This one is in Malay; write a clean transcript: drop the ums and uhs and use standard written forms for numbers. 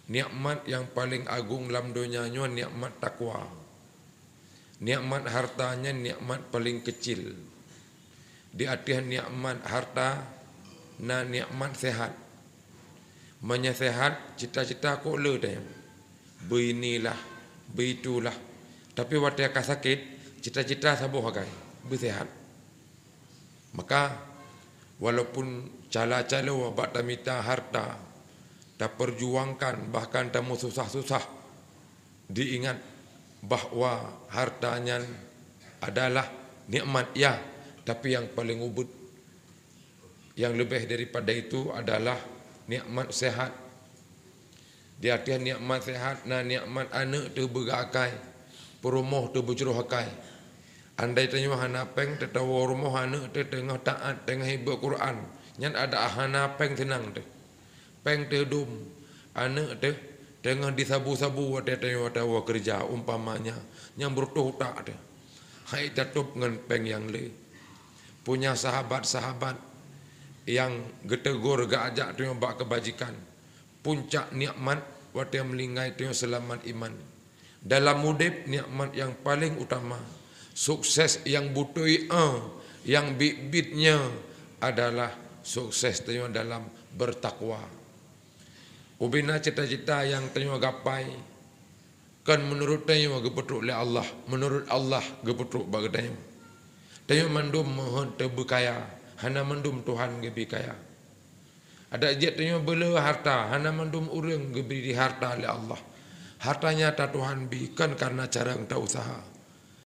nikmat yang paling agung dalam dunianya nikmat takwa. Nikmat hartanya nikmat paling kecil. Di atas nikmat harta na nikmat sehat. Menyehat cita-cita kok le dah. Beginilah, begitulah. Tapi waktu akan sakit, cita-cita sabuh akan bersehat. Maka walaupun cala-cala wabak tamita harta, tak perjuangkan bahkan tamu susah-susah, diingat bahawa hartanya adalah nikmat ya, tapi yang paling ubud, yang lebih daripada itu adalah nikmat sehat. Di atas nikmat sehat na nikmat anak tu berakai, perumoh tu bercerohakai. Andai tanya hanapeng tetawa rumah anak tu tengah taat tengah ibadah Quran, nyan ada hanapeng senang tu. Peng tedum anak tu tengah disabu-sabu ada tanya tawa kerja umpamanya yang bertuh tak ada. Hai tutup dengan peng yang le. Punya sahabat-sahabat yang getegur gajak tu yang bak kebajikan. Puncak nikmat waktu yang melingai tu yang selamat iman. Dalam mudib nikmat yang paling utama, sukses yang butui yang bit-bitnya adalah sukses tu yang dalam bertakwa. Ubina cita-cita yang tanya gapai kan menurut tanya gepetruk oleh Allah, menurut Allah gepetruk bagi tanya. Tanya mandum mohon terbekaya, hana mandum Tuhan gebi kaya. Ada jet tanya bela harta, hana mandum urang geberi harta oleh Allah. Hartanya tak Tuhan berikan karena cara kita usaha.